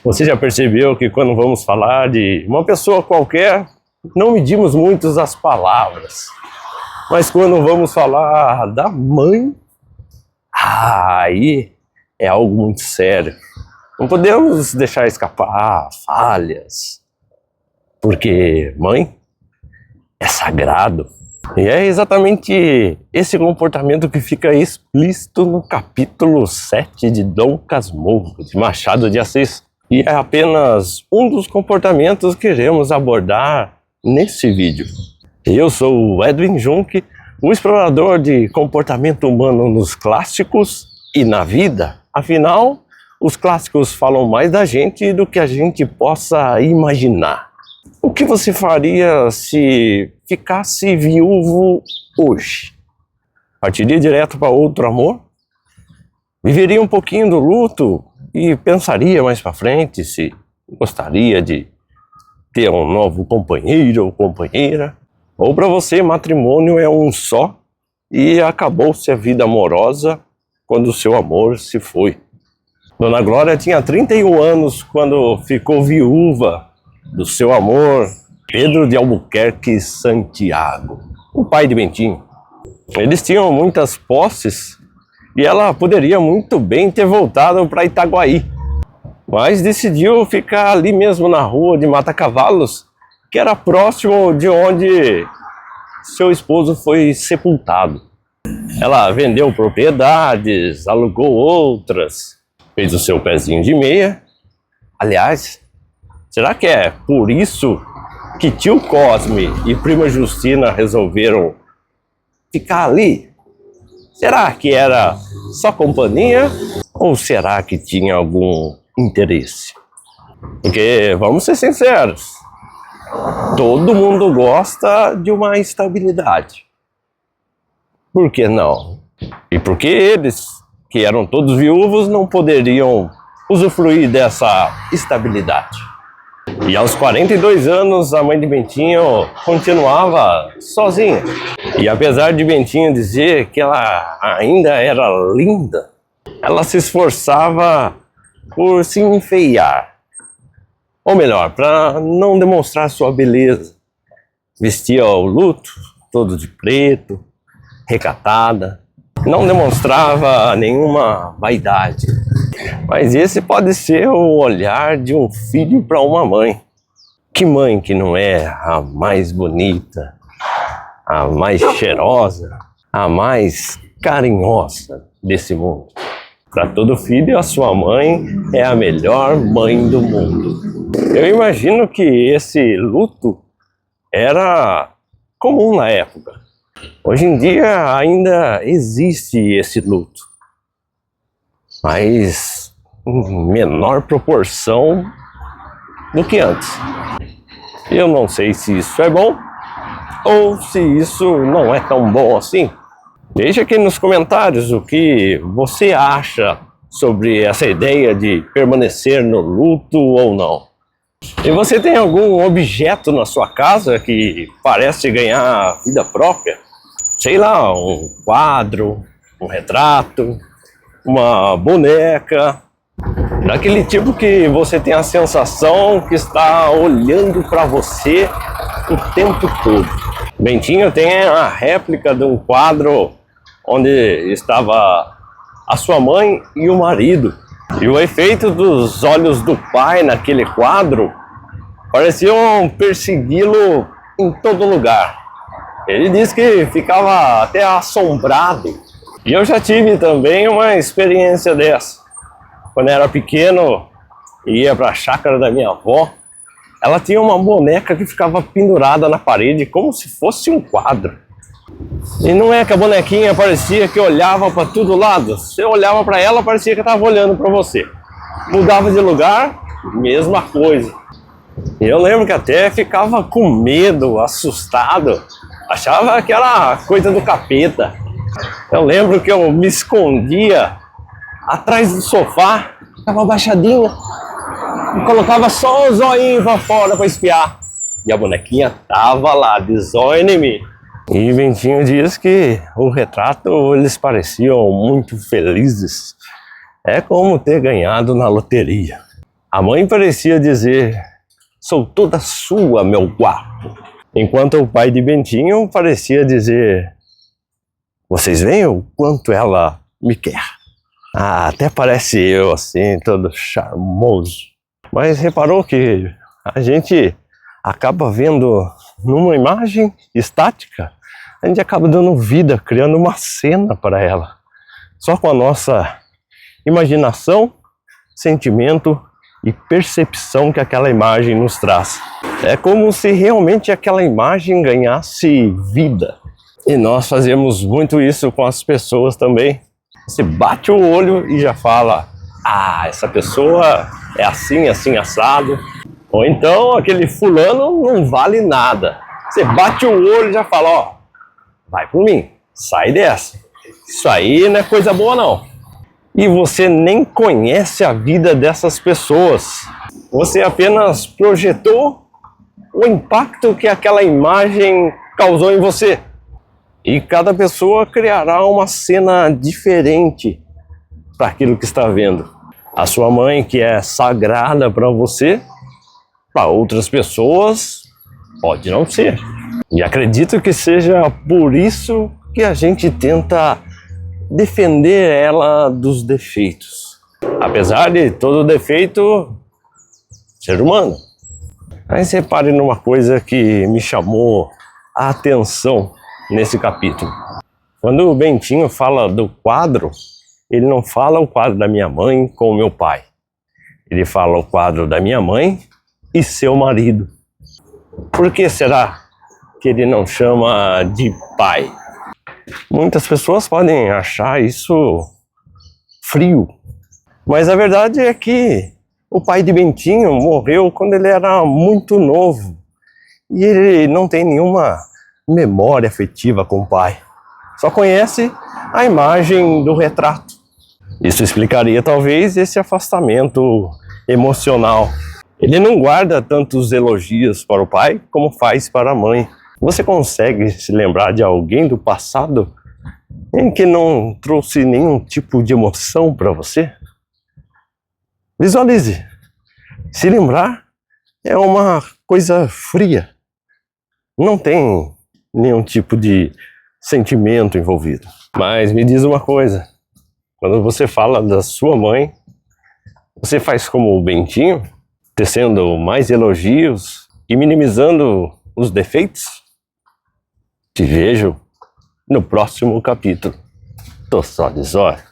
Você já percebeu que quando vamos falar de uma pessoa qualquer, não medimos muito as palavras. Mas quando vamos falar da mãe, aí é algo muito sério. Não podemos deixar escapar falhas, porque mãe é sagrado. E é exatamente esse comportamento que fica explícito no capítulo 7 de Dom Casmurro, de Machado de Assis. E é apenas um dos comportamentos que queremos abordar nesse vídeo. Eu sou o Edwin Junk, o explorador de comportamento humano nos clássicos e na vida. Afinal, os clássicos falam mais da gente do que a gente possa imaginar. O que você faria se ficasse viúvo hoje? Partiria direto para outro amor? Viveria um pouquinho do luto e pensaria mais para frente se gostaria de ter um novo companheiro ou companheira? Ou para você, matrimônio é um só e acabou-se a vida amorosa quando o seu amor se foi? Dona Glória tinha 31 anos quando ficou viúva do seu amor, Pedro de Albuquerque Santiago, o pai de Bentinho. Eles tinham muitas posses e ela poderia muito bem ter voltado para Itaguaí, mas decidiu ficar ali mesmo na rua de Mata-Cavalos, que era próximo de onde seu esposo foi sepultado. Ela vendeu propriedades, alugou outras, fez o seu pezinho de meia. Aliás, será que é por isso que tio Cosme e prima Justina resolveram ficar ali? Será que era só companhia ou será que tinha algum interesse? Porque, vamos ser sinceros, todo mundo gosta de uma estabilidade. Por que não? E por que eles, que eram todos viúvos, não poderiam usufruir dessa estabilidade? E aos 42 anos, a mãe de Bentinho continuava sozinha. E apesar de Bentinho dizer que ela ainda era linda, ela se esforçava por se enfeiar. Ou melhor, para não demonstrar sua beleza. Vestia o luto, todo de preto, recatada. Não demonstrava nenhuma vaidade. Mas esse pode ser o olhar de um filho para uma mãe. Que mãe que não é a mais bonita, a mais cheirosa, a mais carinhosa desse mundo? Para todo filho, a sua mãe é a melhor mãe do mundo. Eu imagino que esse luto era comum na época. Hoje em dia ainda existe esse luto, mas em menor proporção do que antes. Eu não sei se isso é bom ou se isso não é tão bom assim. Deixe aqui nos comentários o que você acha sobre essa ideia de permanecer no luto ou não. E você tem algum objeto na sua casa que parece ganhar vida própria? Sei lá, um quadro, um retrato, uma boneca, daquele tipo que você tem a sensação que está olhando para você o tempo todo. Bentinho tem a réplica de um quadro onde estava a sua mãe e o marido. E o efeito dos olhos do pai naquele quadro pareciam persegui-lo em todo lugar. Ele disse que ficava até assombrado. E eu já tive também uma experiência dessa. Quando eu era pequeno, ia para a chácara da minha avó, ela tinha uma boneca que ficava pendurada na parede como se fosse um quadro. E não é que a bonequinha parecia que olhava para todo lado. Você olhava para ela, parecia que estava olhando para você. Mudava de lugar, mesma coisa. E eu lembro que até ficava com medo, assustado. Achava que era coisa do capeta. Eu lembro que eu me escondia atrás do sofá, ficava abaixadinho e colocava só o zoinho para fora para espiar. E a bonequinha tava lá, de zóio em mim. E Bentinho diz que o retrato, eles pareciam muito felizes. É como ter ganhado na loteria. A mãe parecia dizer: sou toda sua, meu guapo. Enquanto o pai de Bentinho parecia dizer: vocês veem o quanto ela me quer. Ah, até parece eu assim, todo charmoso. Mas reparou que a gente acaba vendo numa imagem estática, a gente acaba dando vida, criando uma cena para ela. Só com a nossa imaginação, sentimento e percepção que aquela imagem nos traz. É como se realmente aquela imagem ganhasse vida. E nós fazemos muito isso com as pessoas também. Você bate o olho e já fala: ah, essa pessoa é assim, assim, assado. Ou então, aquele fulano não vale nada. Você bate o olho e já fala: ó, vai por mim, sai dessa. Isso aí não é coisa boa não. E você nem conhece a vida dessas pessoas. Você apenas projetou o impacto que aquela imagem causou em você. E cada pessoa criará uma cena diferente para aquilo que está vendo. A sua mãe, que é sagrada para você, para outras pessoas pode não ser. E acredito que seja por isso que a gente tenta defender ela dos defeitos. Apesar de todo defeito ser humano. Mas repare numa coisa que me chamou a atenção nesse capítulo. Quando o Bentinho fala do quadro, ele não fala o quadro da minha mãe com o meu pai. Ele fala o quadro da minha mãe e seu marido. Por que será que ele não chama de pai? Muitas pessoas podem achar isso frio, mas a verdade é que o pai de Bentinho morreu quando ele era muito novo e ele não tem nenhuma memória afetiva com o pai. Só conhece a imagem do retrato. Isso explicaria talvez esse afastamento emocional. Ele não guarda tantos elogios para o pai como faz para a mãe. Você consegue se lembrar de alguém do passado em que não trouxe nenhum tipo de emoção para você? Visualize. Se lembrar é uma coisa fria. Não tem nenhum tipo de sentimento envolvido. Mas me diz uma coisa. Quando você fala da sua mãe, você faz como o Bentinho, tecendo mais elogios e minimizando os defeitos? Te vejo no próximo capítulo. Tô só de zóio.